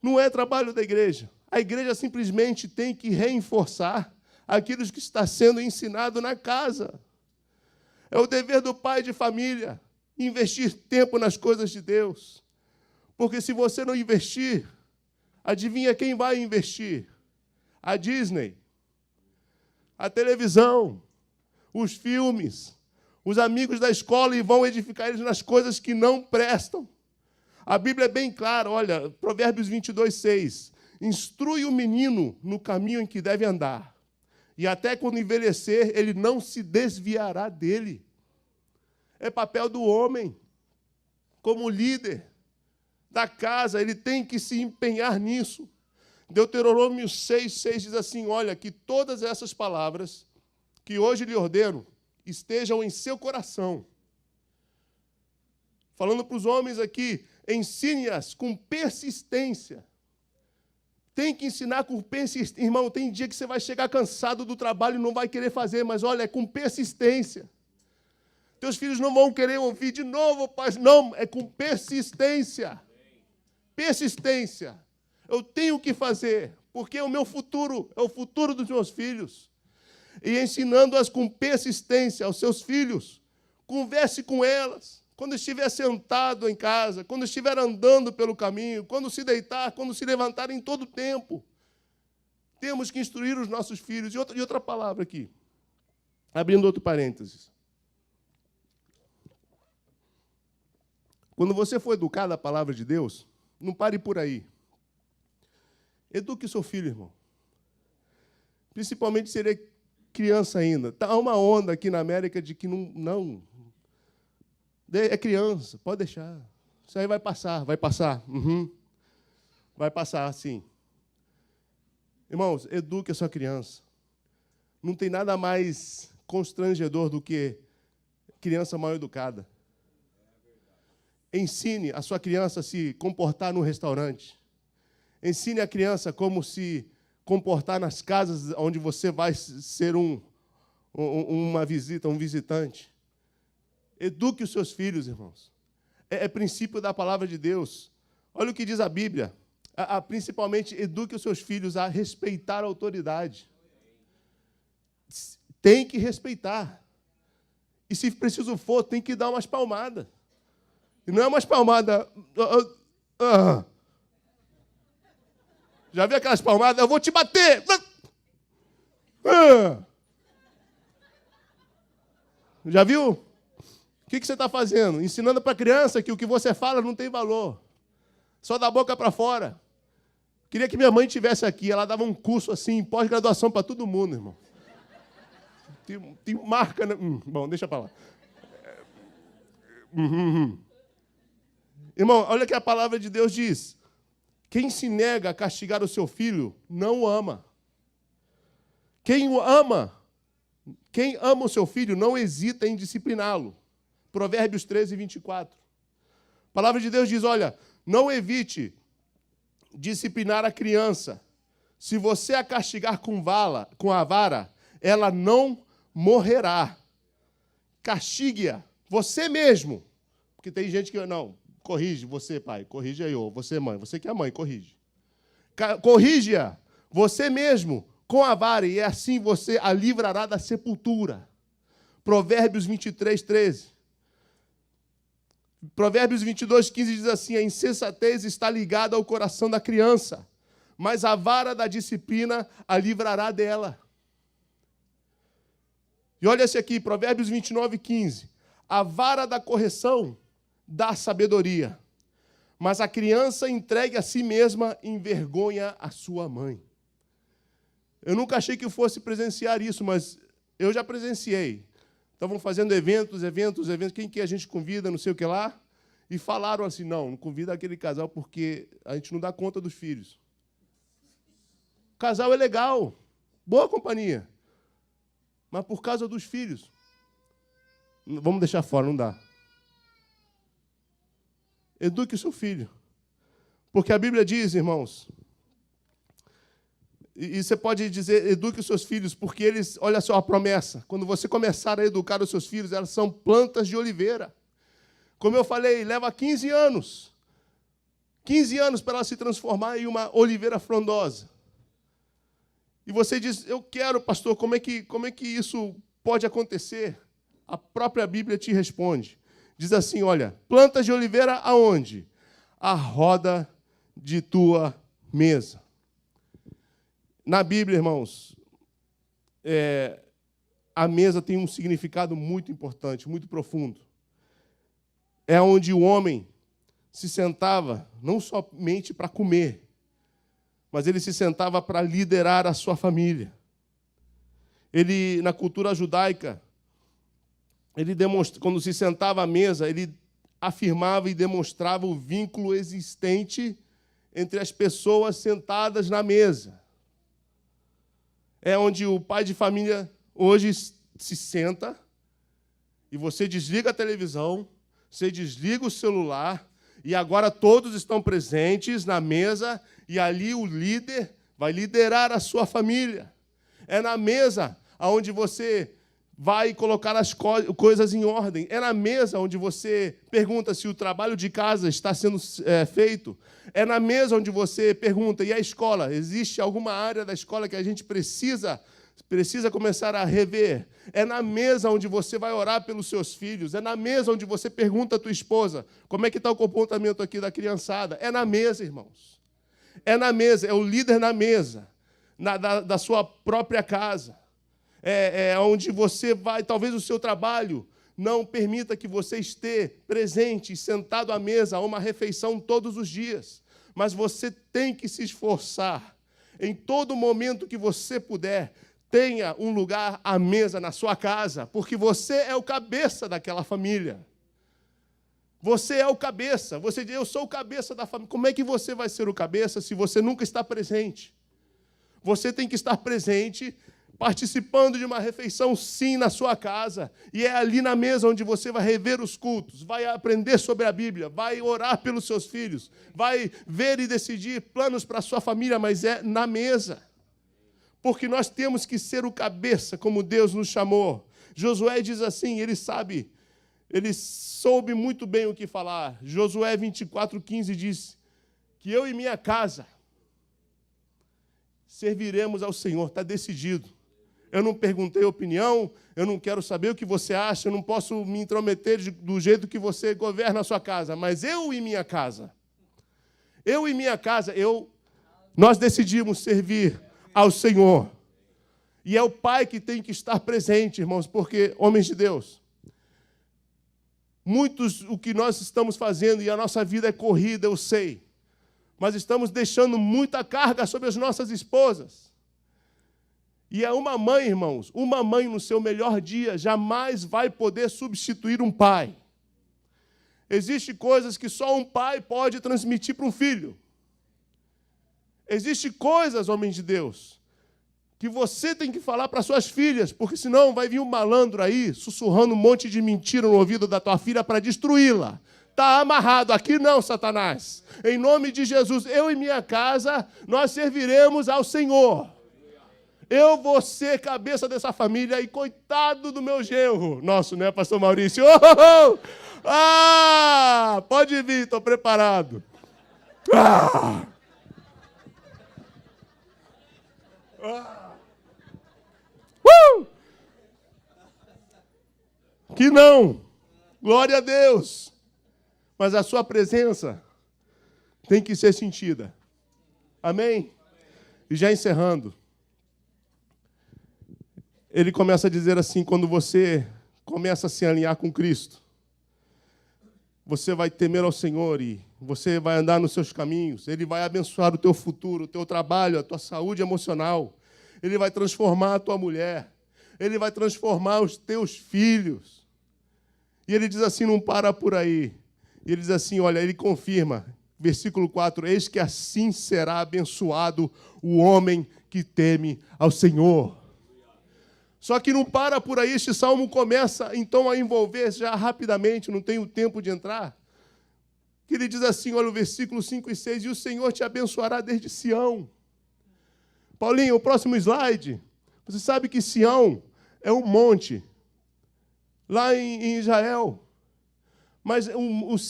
S1: Não é trabalho da igreja. A igreja simplesmente tem que reforçar aquilo que está sendo ensinado na casa. É o dever do pai de família investir tempo nas coisas de Deus. Porque se você não investir, adivinha quem vai investir? A Disney, a televisão, os filmes, os amigos da escola, e vão edificar eles nas coisas que não prestam. A Bíblia é bem clara, olha, Provérbios 22:6. Instrui o menino no caminho em que deve andar, e até quando envelhecer, ele não se desviará dele. É papel do homem, como líder da casa, ele tem que se empenhar nisso. Deuteronômio 6:6 diz assim, olha, que todas essas palavras que hoje lhe ordeno estejam em seu coração. Falando para os homens aqui, ensine-as com persistência. Tem que ensinar com persistência. Irmão, tem dia que você vai chegar cansado do trabalho e não vai querer fazer, mas olha, é com persistência. Teus filhos não vão querer ouvir de novo, pai. Não, é com persistência. Persistência. Eu tenho que fazer, porque o meu futuro é o futuro dos meus filhos. E ensinando-as com persistência aos seus filhos. Converse com elas. Quando estiver sentado em casa, quando estiver andando pelo caminho, quando se deitar, quando se levantar, em todo tempo. Temos que instruir os nossos filhos. E outra palavra aqui, abrindo outro parênteses. Quando você for educar a palavra de Deus, não pare por aí. Eduque o seu filho, irmão. Principalmente se ele é criança ainda. Está uma onda aqui na América de que não. É criança, pode deixar. Isso aí vai passar, vai passar. Vai passar, sim. Irmãos, eduque a sua criança. Não tem nada mais constrangedor do que criança mal educada. Ensine a sua criança a se comportar no restaurante. Ensine a criança como se comportar nas casas onde você vai ser uma visita, um visitante. Eduque os seus filhos, irmãos. É princípio da palavra de Deus. Olha o que diz a Bíblia. Principalmente, eduque os seus filhos a respeitar a autoridade. Tem que respeitar. E, se preciso for, tem que dar umas palmadas. E não é umas palmadas... Já viu aquelas palmadas? Eu vou te bater! Já viu? O que você está fazendo? Ensinando para a criança que o que você fala não tem valor. Só da boca para fora. Queria que minha mãe estivesse aqui. Ela dava um curso assim, pós-graduação para todo mundo, irmão. Tem marca... Bom, deixa para lá. Irmão, olha o que a palavra de Deus diz. Quem se nega a castigar o seu filho, não o ama. Quem ama o seu filho, não hesita em discipliná-lo. Provérbios 13, 24. A palavra de Deus diz, olha, não evite disciplinar a criança. Se você a castigar com a vara, ela não morrerá. Castigue-a, você mesmo. Porque tem gente que, não, corrige, você, pai, corrige aí, ou você, mãe, você que é mãe, corrige. Corrige-a, você mesmo, com a vara, e assim você a livrará da sepultura. Provérbios 23, 13. Provérbios 22, 15 diz assim, a insensatez está ligada ao coração da criança, mas a vara da disciplina a livrará dela. E olha esse aqui, Provérbios 29, 15. A vara da correção dá sabedoria, mas a criança entregue a si mesma envergonha a sua mãe. Eu nunca achei que eu fosse presenciar isso, mas eu já presenciei. Estavam fazendo eventos, quem que a gente convida, não sei o que lá, e falaram assim, não convida aquele casal porque a gente não dá conta dos filhos. O casal é legal, boa companhia, mas por causa dos filhos, vamos deixar fora, não dá. Eduque o seu filho, porque a Bíblia diz, irmãos, e você pode dizer, eduque os seus filhos, porque eles, olha só a promessa, quando você começar a educar os seus filhos, elas são plantas de oliveira. Como eu falei, leva 15 anos. 15 anos para ela se transformar em uma oliveira frondosa. E você diz, eu quero, pastor, como é que isso pode acontecer? A própria Bíblia te responde. Diz assim, olha, plantas de oliveira aonde? À roda de tua mesa. Na Bíblia, irmãos, a mesa tem um significado muito importante, muito profundo. É onde o homem se sentava, não somente para comer, mas ele se sentava para liderar a sua família. Ele, na cultura judaica, quando se sentava à mesa, ele afirmava e demonstrava o vínculo existente entre as pessoas sentadas na mesa. É onde o pai de família hoje se senta e você desliga a televisão, você desliga o celular E agora todos estão presentes na mesa e ali o líder vai liderar a sua família. É na mesa onde você vai colocar as coisas em ordem. É na mesa onde você pergunta se o trabalho de casa está sendo feito. É na mesa onde você pergunta, e a escola? Existe alguma área da escola que a gente precisa começar a rever? É na mesa onde você vai orar pelos seus filhos. É na mesa onde você pergunta à tua esposa como é que está o comportamento aqui da criançada. É na mesa, irmãos. É na mesa, é o líder na mesa, da sua própria casa. É onde você vai, talvez o seu trabalho não permita que você esteja presente e sentado à mesa a uma refeição todos os dias. Mas você tem que se esforçar. Em todo momento que você puder, tenha um lugar à mesa na sua casa, porque você é o cabeça daquela família. Você é o cabeça. Você diz, eu sou o cabeça da família. Como é que você vai ser o cabeça se você nunca está presente? Você tem que estar presente, participando de uma refeição, sim, na sua casa. E é ali na mesa onde você vai rever os cultos, vai aprender sobre a Bíblia, vai orar pelos seus filhos, vai ver e decidir planos para a sua família, mas é na mesa. Porque nós temos que ser o cabeça, como Deus nos chamou. Josué diz assim, ele soube muito bem o que falar. Josué 24:15 diz que eu e minha casa serviremos ao Senhor, está decidido. Eu não perguntei opinião, eu não quero saber o que você acha, eu não posso me intrometer do jeito que você governa a sua casa, mas eu e minha casa, nós decidimos servir ao Senhor. E é o pai que tem que estar presente, irmãos, porque, homens de Deus, o que nós estamos fazendo, e a nossa vida é corrida, eu sei, mas estamos deixando muita carga sobre as nossas esposas. E é uma mãe, irmãos, uma mãe no seu melhor dia jamais vai poder substituir um pai. Existem coisas que só um pai pode transmitir para um filho. Existem coisas, homens de Deus, que você tem que falar para suas filhas, porque senão vai vir um malandro aí, sussurrando um monte de mentira no ouvido da tua filha para destruí-la. Está amarrado. Aqui não, Satanás. Em nome de Jesus, eu e minha casa, nós serviremos ao Senhor. Eu vou ser cabeça dessa família e coitado do meu genro. Nosso, né, pastor Maurício? Oh! Ah, pode vir, estou preparado. Ah! Que não. Glória a Deus. Mas a sua presença tem que ser sentida. Amém? E já encerrando. Ele começa a dizer assim, quando você começa a se alinhar com Cristo, você vai temer ao Senhor e você vai andar nos seus caminhos. Ele vai abençoar o teu futuro, o teu trabalho, a tua saúde emocional. Ele vai transformar a tua mulher. Ele vai transformar os teus filhos. E ele diz assim, não para por aí. E ele diz assim, olha, ele confirma, versículo 4, eis que assim será abençoado o homem que teme ao Senhor. Só que não para por aí, este salmo começa, então, a envolver já rapidamente, não tenho tempo de entrar, que ele diz assim, olha o versículo 5 e 6, e o Senhor te abençoará desde Sião. Paulinho, o próximo slide, você sabe que Sião é um monte, lá em Israel, mas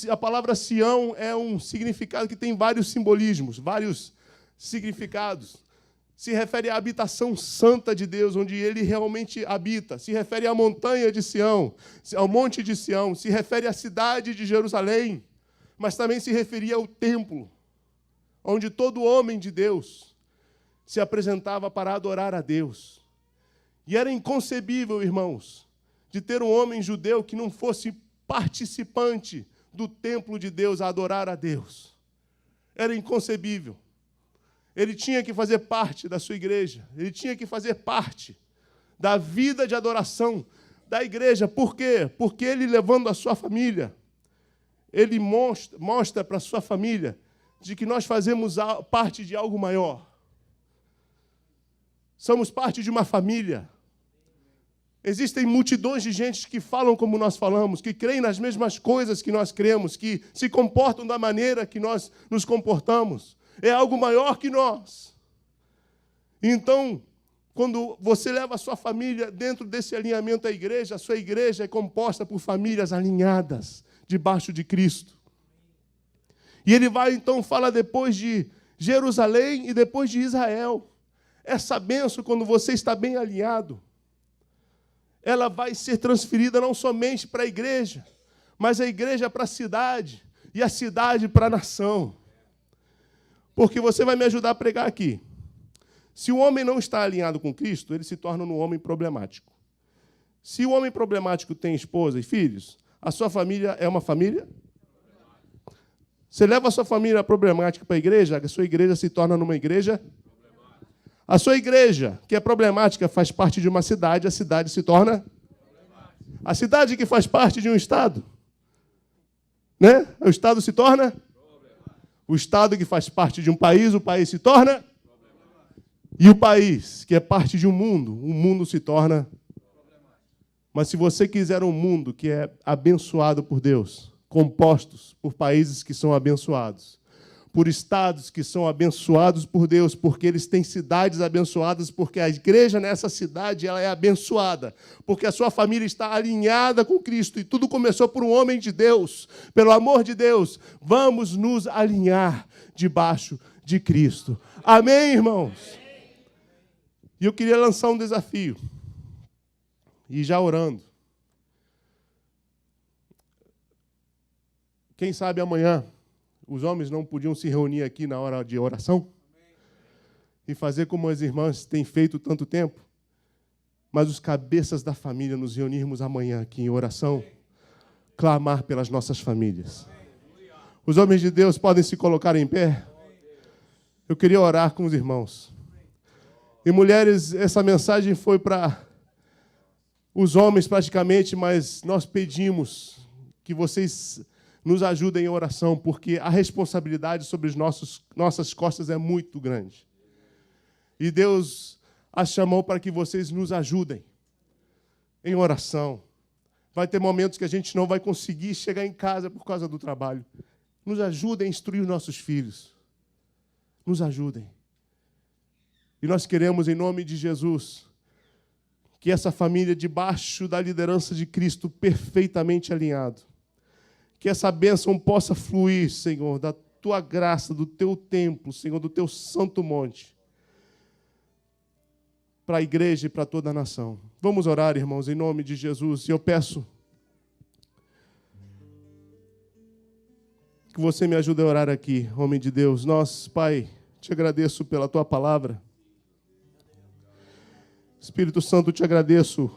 S1: a palavra Sião é um significado que tem vários simbolismos, vários significados. Se refere à habitação santa de Deus, onde Ele realmente habita. Se refere à montanha de Sião, ao monte de Sião. Se refere à cidade de Jerusalém. Mas também se referia ao templo, onde todo homem de Deus se apresentava para adorar a Deus. E era inconcebível, irmãos, de ter um homem judeu que não fosse participante do templo de Deus a adorar a Deus. Era inconcebível. Ele tinha que fazer parte da sua igreja. Ele tinha que fazer parte da vida de adoração da igreja. Por quê? Porque ele, levando a sua família, ele mostra para a sua família de que nós fazemos parte de algo maior. Somos parte de uma família. Existem multidões de gente que falam como nós falamos, que creem nas mesmas coisas que nós cremos, que se comportam da maneira que nós nos comportamos. É algo maior que nós. Então, quando você leva a sua família dentro desse alinhamento à igreja, a sua igreja é composta por famílias alinhadas debaixo de Cristo. E ele vai, então, falar depois de Jerusalém e depois de Israel. Essa bênção, quando você está bem alinhado, ela vai ser transferida não somente para a igreja, mas a igreja para a cidade e a cidade para a nação. Porque você vai me ajudar a pregar aqui. Se o homem não está alinhado com Cristo, ele se torna um homem problemático. Se o homem problemático tem esposa e filhos, a sua família é uma família? Você leva a sua família problemática para a igreja, a sua igreja se torna numa igreja? A sua igreja, que é problemática, faz parte de uma cidade, a cidade se torna? A cidade que faz parte de um estado, né? O estado se torna? O estado que faz parte de um país, o país se torna? E o país, que é parte de um mundo se torna? Mas se você quiser um mundo que é abençoado por Deus, compostos por países que são abençoados, por estados que são abençoados por Deus, porque eles têm cidades abençoadas, porque a igreja nessa cidade ela é abençoada, porque a sua família está alinhada com Cristo, e tudo começou por um homem de Deus. Pelo amor de Deus, vamos nos alinhar debaixo de Cristo. Amém, irmãos? E eu queria lançar um desafio, e já orando. Quem sabe amanhã os homens não podiam se reunir aqui na hora de oração e fazer como as irmãs têm feito tanto tempo, mas os cabeças da família nos reunirmos amanhã aqui em oração, clamar pelas nossas famílias. Os homens de Deus podem se colocar em pé? Eu queria orar com os irmãos. E mulheres, essa mensagem foi para os homens praticamente, mas nós pedimos que vocês nos ajudem em oração, porque a responsabilidade sobre as nossas costas é muito grande. E Deus as chamou para que vocês nos ajudem em oração. Vai ter momentos que a gente não vai conseguir chegar em casa por causa do trabalho. Nos ajudem a instruir os nossos filhos. Nos ajudem. E nós queremos, em nome de Jesus, que essa família, debaixo da liderança de Cristo, perfeitamente alinhado, que essa bênção possa fluir, Senhor, da Tua graça, do Teu templo, Senhor, do Teu santo monte, para a igreja e para toda a nação. Vamos orar, irmãos, em nome de Jesus. E eu peço que você me ajude a orar aqui, homem de Deus. Nós, Pai, te agradeço pela Tua palavra. Espírito Santo, te agradeço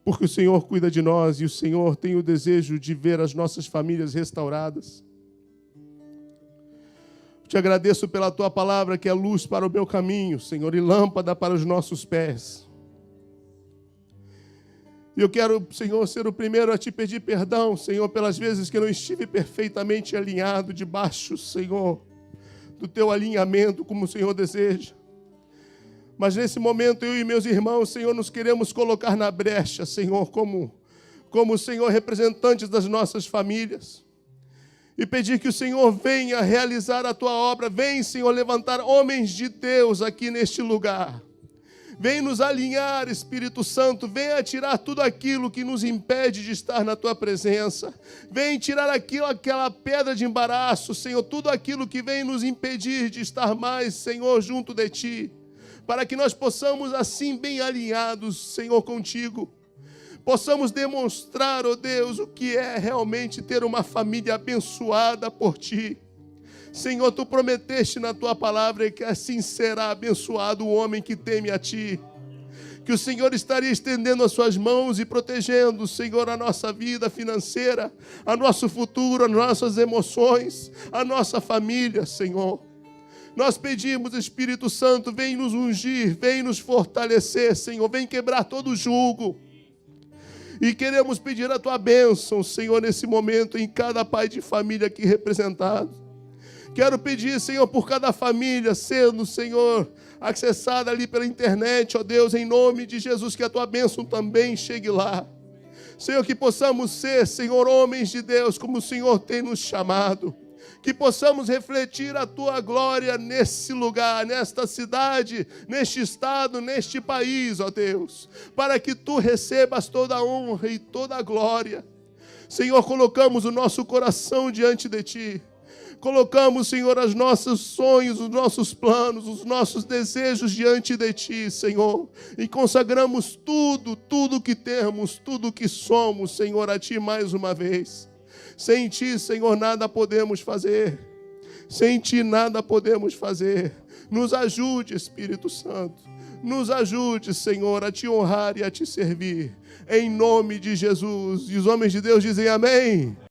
S1: porque o Senhor cuida de nós e o Senhor tem o desejo de ver as nossas famílias restauradas. Te agradeço pela Tua palavra, que é luz para o meu caminho, Senhor, e lâmpada para os nossos pés. E eu quero, Senhor, ser o primeiro a Te pedir perdão, Senhor, pelas vezes que eu não estive perfeitamente alinhado debaixo, Senhor, do Teu alinhamento como o Senhor deseja. Mas nesse momento, eu e meus irmãos, Senhor, nos queremos colocar na brecha, Senhor, como Senhor, representantes das nossas famílias. E pedir que o Senhor venha realizar a Tua obra. Vem, Senhor, levantar homens de Deus aqui neste lugar. Vem nos alinhar, Espírito Santo. Venha tirar tudo aquilo que nos impede de estar na Tua presença. Vem tirar aquela pedra de embaraço, Senhor. Tudo aquilo que vem nos impedir de estar mais, Senhor, junto de Ti. Para que nós possamos, assim, bem alinhados, Senhor, contigo, possamos demonstrar, ó Deus, o que é realmente ter uma família abençoada por Ti. Senhor, Tu prometeste na Tua palavra que assim será abençoado o homem que teme a Ti. Que o Senhor estaria estendendo as Suas mãos e protegendo, Senhor, a nossa vida financeira, a nosso futuro, as nossas emoções, a nossa família, Senhor. Nós pedimos, Espírito Santo, vem nos ungir, vem nos fortalecer, Senhor, vem quebrar todo o jugo. E queremos pedir a Tua bênção, Senhor, nesse momento, em cada pai de família aqui representado. Quero pedir, Senhor, por cada família sendo, Senhor, acessada ali pela internet, ó Deus, em nome de Jesus, que a tua bênção também chegue lá. Senhor, que possamos ser, Senhor, homens de Deus, como o Senhor tem nos chamado. Que possamos refletir a tua glória nesse lugar, nesta cidade, neste estado, neste país, ó Deus, para que tu recebas toda a honra e toda a glória. Senhor, colocamos o nosso coração diante de ti. Colocamos, Senhor, os nossos sonhos, os nossos planos, os nossos desejos diante de ti, Senhor. E consagramos tudo que temos, tudo que somos, Senhor, a ti mais uma vez. Sem ti, Senhor, nada podemos fazer. Sem ti, nada podemos fazer. Nos ajude, Espírito Santo. Nos ajude, Senhor, a te honrar e a te servir. Em nome de Jesus. E os homens de Deus dizem amém.